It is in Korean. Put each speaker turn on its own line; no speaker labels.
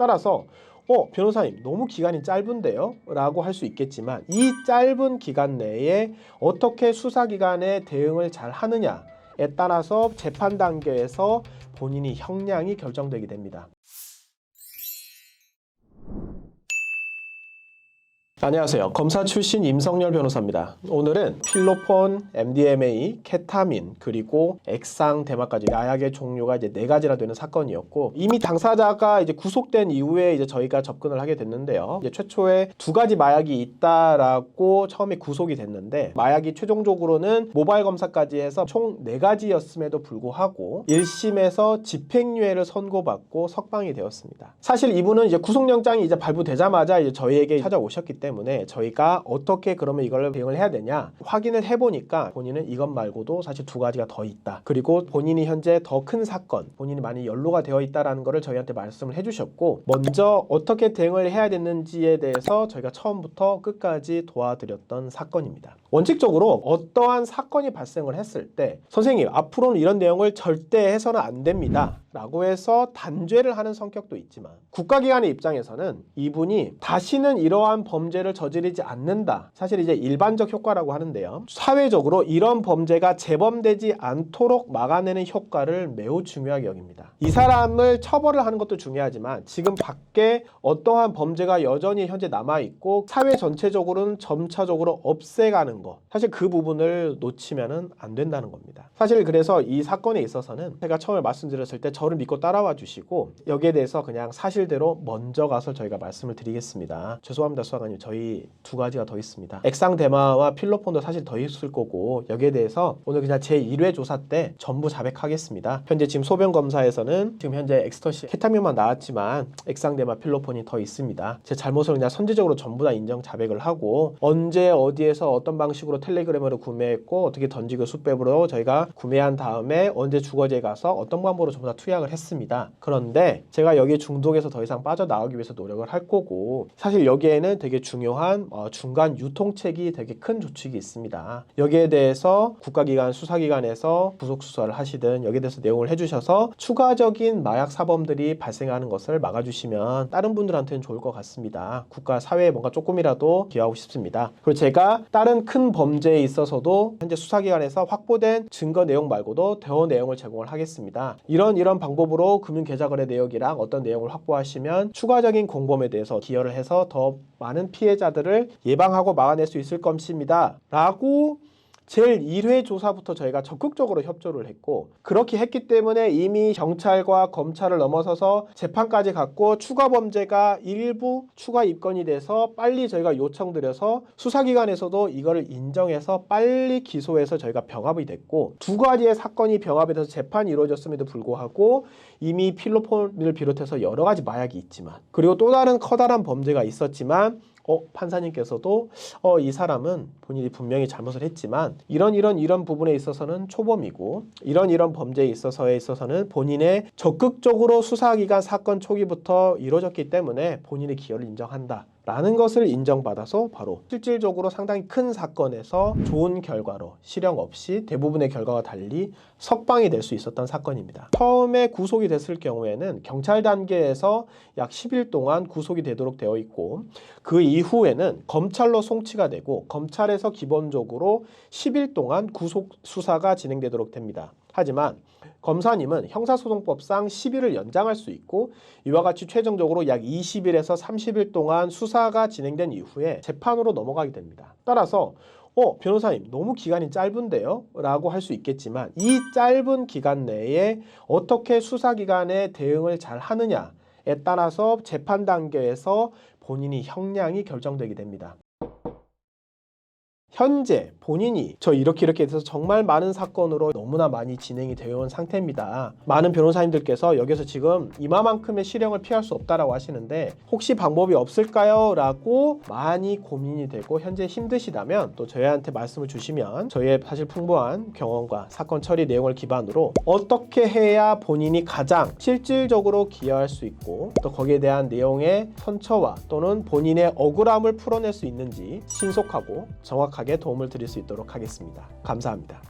따라서 변호사님 너무 기간이 짧은데요? 라고 할 수 있겠지만 이 짧은 기간 내에 어떻게 수사기관에 대응을 잘 하느냐에 따라서 재판 단계에서 본인이 형량이 결정되게 됩니다. 안녕하세요. 검사 출신 임성열 변호사입니다. 오늘은 필로폰, MDMA, 케타민, 그리고 액상, 대마까지 마약의 종류가 이제 4가지나 되는 사건이었고, 이미 당사자가 이제 구속된 이후에 이제 저희가 접근을 하게 됐는데요. 이제 최초에 2가지 마약이 있다라고 처음에 구속이 됐는데, 마약이 최종적으로는 모바일 검사까지 해서 총 4가지였음에도 불구하고 1심에서 집행유예를 선고받고 석방이 되었습니다. 사실 이분은 이제 구속영장이 이제 발부되자마자 이제 저희에게 찾아오셨기 때문에 저희가 어떻게 그러면 이걸 대응을 해야 되냐 확인을 해보니까 본인은 이것 말고도 사실 2가지가 더 있다. 그리고 본인이 현재 더 큰 사건, 본인이 많이 연루가 되어 있다는 것을 저희한테 말씀을 해주셨고, 먼저 어떻게 대응을 해야 되는지에 대해서 저희가 처음부터 끝까지 도와드렸던 사건입니다. 원칙적으로 어떠한 사건이 발생을 했을 때 선생님 앞으로는 이런 내용을 절대 해서는 안 됩니다 라고 해서 단죄를 하는 성격도 있지만, 국가기관의 입장에서는 이분이 다시는 이러한 범죄를 저지르지 않는다, 사실 이제 일반적 효과라고 하는데요, 사회적으로 이런 범죄가 재범되지 않도록 막아내는 효과를 매우 중요하게 여깁니다. 이 사람을 처벌을 하는 것도 중요하지만 지금 밖에 어떠한 범죄가 여전히 현재 남아있고 사회 전체적으로는 점차적으로 없애가는 것, 사실 그 부분을 놓치면 안 된다는 겁니다. 사실 그래서 이 사건에 있어서는 제가 처음에 말씀드렸을 때 저를 믿고 따라와 주시고, 여기에 대해서 그냥 사실대로 먼저 가서 저희가 말씀을 드리겠습니다. 죄송합니다 수사관님, 저희 2가지가 더 있습니다. 액상대마와 필로폰도 사실 더 있을 거고, 여기에 대해서 오늘 그냥 제1회 조사 때 전부 자백하겠습니다. 현재 지금 소변검사에서는 지금 현재 엑스터시, 케타민만 나왔지만 액상대마, 필로폰이 더 있습니다. 제 잘못을 그냥 선제적으로 전부 다 인정 자백을 하고, 언제 어디에서 어떤 방식으로 텔레그램으로 구매했고 어떻게 던지고 수배으로 저희가 구매한 다음에 언제 주거지에 가서 어떤 방법으로 전부 다 투약을 했습니다. 그런데 제가 여기 중독에서 더 이상 빠져나오기 위해서 노력을 할 거고, 사실 여기에는 되게 중요한 중간 유통책이 되게 큰 조칙이 있습니다. 여기에 대해서 국가기관, 수사기관에서 구속수사를 하시든 여기에 대해서 내용을 해주셔서 추가적인 마약 사범들이 발생하는 것을 막아주시면 다른 분들한테는 좋을 것 같습니다. 국가, 사회에 뭔가 조금이라도 기여하고 싶습니다. 그리고 제가 다른 큰 범죄에 있어서도 현재 수사기관에서 확보된 증거 내용 말고도 더 내용을 제공을 하겠습니다. 이런 방법으로 금융계좌거래 내역이랑 어떤 내용을 확보하시면 추가적인 공범에 대해서 기여를 해서 더 많은 피해자들을 예방하고 막아낼 수 있을 것입니다 라고 제1회 조사부터 저희가 적극적으로 협조를 했고, 그렇게 했기 때문에 이미 경찰과 검찰을 넘어서서 재판까지 갔고, 추가 범죄가 일부 추가 입건이 돼서 빨리 저희가 요청드려서 수사기관에서도 이거를 인정해서 빨리 기소해서 저희가 병합이 됐고, 2가지의 사건이 병합이 돼서 재판이 이루어졌음에도 불구하고 이미 필로폰을 비롯해서 여러 가지 마약이 있지만, 그리고 또 다른 커다란 범죄가 있었지만 판사님께서도 이 사람은 본인이 분명히 잘못을 했지만 이런 부분에 있어서는 초범이고 이런 범죄에 있어서는 본인의 적극적으로 수사기관 사건 초기부터 이루어졌기 때문에 본인의 기여를 인정한다 라는 것을 인정받아서 바로 실질적으로 상당히 큰 사건에서 좋은 결과로 실형 없이 대부분의 결과와 달리 석방이 될 수 있었던 사건입니다. 처음에 구속이 됐을 경우에는 경찰 단계에서 약 10일 동안 구속이 되도록 되어 있고, 그 이후에는 검찰로 송치가 되고 검찰에서 기본적으로 10일 동안 구속 수사가 진행되도록 됩니다. 하지만 검사님은 형사소송법상 10일을 연장할 수 있고, 이와 같이 최종적으로 약 20일에서 30일 동안 수사가 진행된 이후에 재판으로 넘어가게 됩니다. 따라서 변호사님 너무 기간이 짧은데요? 라고 할 수 있겠지만 이 짧은 기간 내에 어떻게 수사기관에 대응을 잘 하느냐에 따라서 재판 단계에서 본인이 형량이 결정되게 됩니다. 현재 본인이 저 이렇게 돼서 정말 많은 사건으로 너무나 많이 진행이 되어 온 상태입니다. 많은 변호사님들께서 여기서 지금 이마만큼의 실형을 피할 수 없다라고 하시는데 혹시 방법이 없을까요? 라고 많이 고민이 되고 현재 힘드시다면 또 저희한테 말씀을 주시면 저희의 사실 풍부한 경험과 사건 처리 내용을 기반으로 어떻게 해야 본인이 가장 실질적으로 기여할 수 있고 또 거기에 대한 내용의 선처와 또는 본인의 억울함을 풀어낼 수 있는지 신속하고 정확하게 도움을 드릴 수 있도록 하겠습니다. 감사합니다.